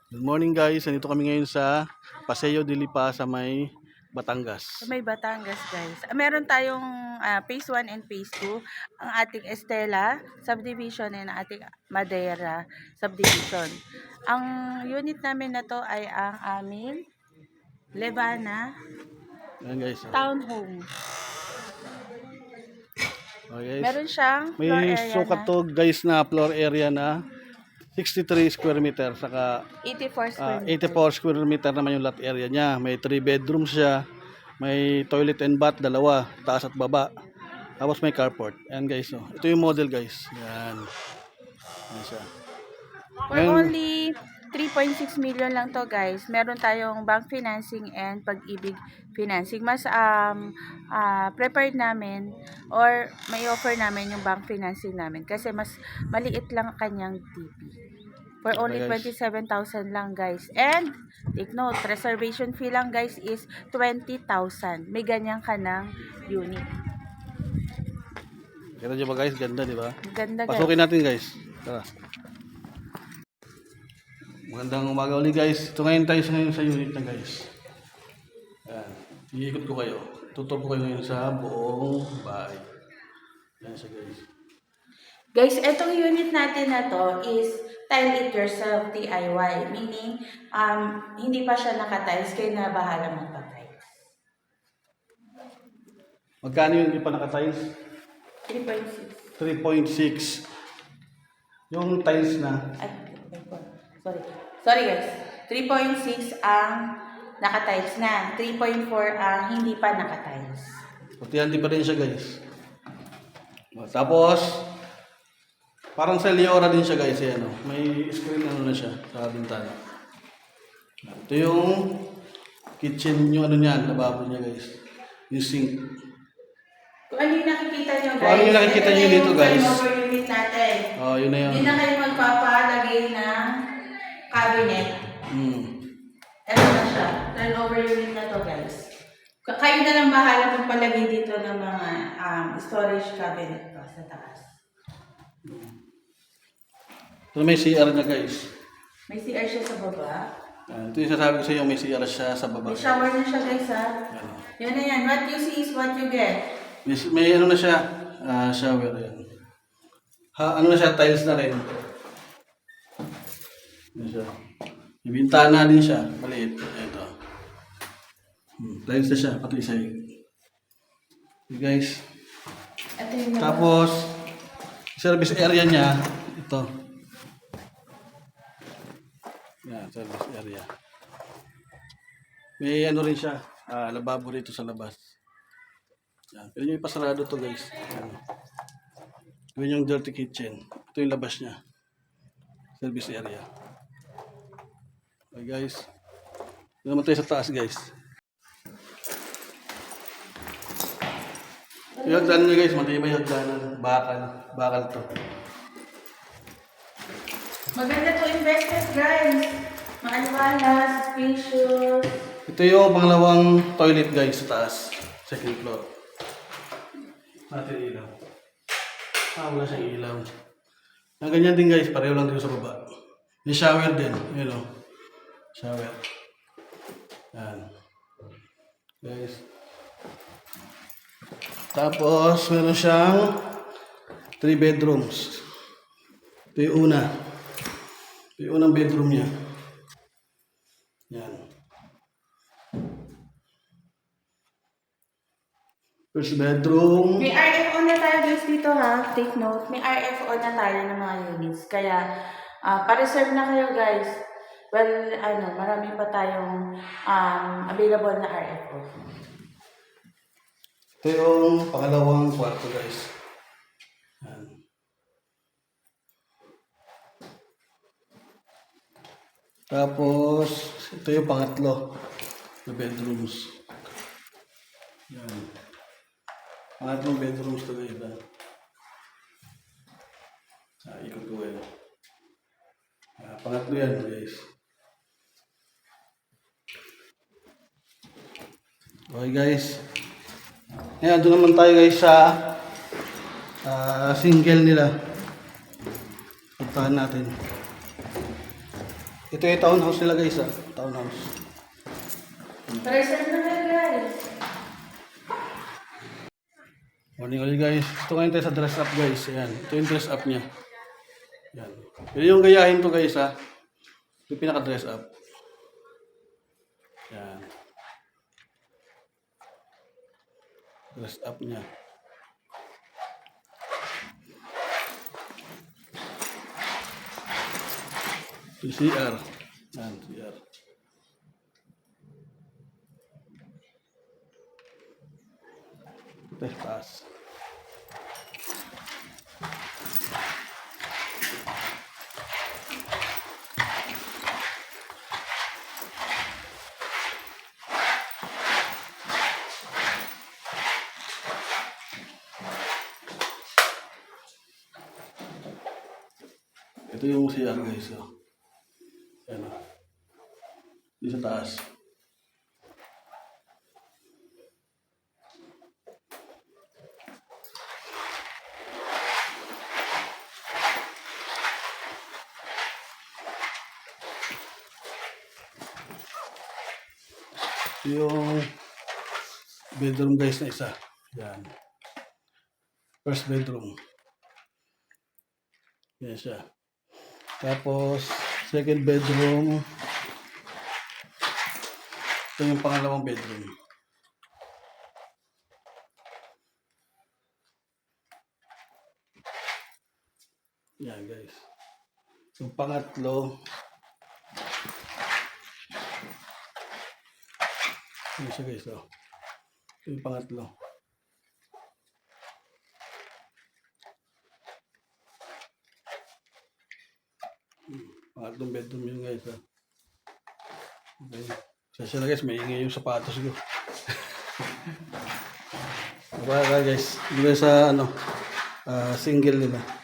Good morning guys, nandito kami ngayon sa Paseo de Lipa sa may Batangas. Sa may Batangas, guys. Meron tayong phase 1 and phase 2. Ang ating Estela subdivision and ang ating Madeira subdivision. Ang unit namin na to ay ang aming Levana Ayan guys. Townhome. Okay, guys. Meron siyang floor May area sukat na to guys na floor area na 63 square meter saka 84 square meter. 84 square meter naman yung lot area niya. May 3 bedrooms siya. May toilet and bath, dalawa, taas at baba. Tapos may carport. Ayan guys, oh. Ito yung model guys. Ayan. Ayan siya. For Ayan. only 3.6 million lang to, guys. Meron tayong bank financing and pag-ibig financing. Mas prepared namin or may offer namin yung bank financing namin kasi mas maliit lang ang kanyang DP. For only Okay, guys. 27,000 lang, guys. And take note, reservation fee lang, guys, is 20,000. May ganyan ka ng unit. Ganda nyo ba guys? Ganda, di ba? Ganda, guys. Pasukin natin guys. Tara. Magandang umaga ulit guys. Ito ngayon tayo sa unit na guys. Ayan. Iikot ko kayo. Tutur ko kayo ngayon sa buong bahay. Ayan siya guys. Guys, etong unit natin na to is tile it yourself DIY. Meaning, hindi pa siya naka-tiles, kayo na bahala magpa-tiles. Magkano yung hindi pa naka-tiles? 3.6. 3.6. Yung tiles na. Ay, sorry. Sorry guys. 3.6 ang naka-tiles na. 3.4 ang hindi pa naka-tiles. Putihan di pa rin siya guys. Tapos, parang sa Leora din siya guys. Ayan, oh. May screen ano na siya sa bintana. Ito yung kitchen, yung ano niyan, lababo niya guys. Yung sink. Kung ano yung nakikita nyo guys. Kung ano yung nakikita nyo dito, guys. Ito yung unit natin. Oh, yun na yun. Hindi na kayo magpapalagay ng cabinet. Ito na siya. Turnover unit na to guys. Kayo na lang bahala magpalagay dito ng mga storage cabinet pa sa taas. Ito may CR na guys. May CR siya sa baba. Ito yung sasabi ko sa iyo, may CR siya sa baba. May shower na siya guys ha. Ayan. Yan na yan. What you see is what you get. May ano na siya, shower yan. Ano na siya, tiles na rin. Ano siya. May bintana din siya, maliit. Ito. Tiles na siya, pati isa yun. Okay, guys. Ito yung Tapos, service area niya, ito. Yan, service area. May ano rin siya, lababo rito sa labas. Yan. Pero yung ipasarado to guys. Yan. Yun yung dirty kitchen. Ito yung labas niya. Service area. Okay guys. Ito naman tayo sa taas guys. Yung hagdanan niya guys, matibay hagdanan. Bakal to. maganda to investment guys. Maaliwalas, spacious. Ito yung pangalawang toilet guys sa taas. Second floor. Natin ilaw. Wala siyang ilaw. Ang ganyan din guys, pareho lang dito sa baba. May shower din. Yun o. Shower. Yan. Guys. Tapos, meron siyang 3 bedrooms. Ito yung una. Ito yung unang bedroom niya. Yan. First bedroom. May RFO na tayo guys dito ha. Take note. May RFO na tayo ng mga units. Kaya, pa-reserve na kayo guys. Well, marami pa tayong available na RFO. Ito yung pangalawang kwarto guys. Yan. Tapos, ito yung pangatlo na bedrooms. Yan. Pangatlong bedrooms to guys. Ikot ko kayo. Pangatlo yan guys. Okay guys. Ngayon, doon naman tayo guys sa single nila. Puntahan natin. Ito yung townhouse nila guys ah. Townhouse. Present na lang guys. Morning ulit guys. Ito ngayon tayo sa dress up guys. Ayan. Ito yung dress up niya. Ayan. Pwede yung gayahin to guys ha. Ito yung pinaka-dress up. Ayan. Dress up niya. Yung CR. Ayan, CR. Ito yung taas. Ito yung CR guys. Oh. Ayan o. Dito sa taas. Ito yung bedroom guys na isa. Yan. First bedroom. Yan siya. Tapos, second bedroom. Ito yung pangalawang bedroom. Yan guys. Yung pangatlo. Yan siya guys. Oh. Ito yung pangatlo. Pangatlong bedroom yun guys. Oh. Okay. Sasya na guys, may ingay yung sapatos ko. Diba guys, dito sa single nila.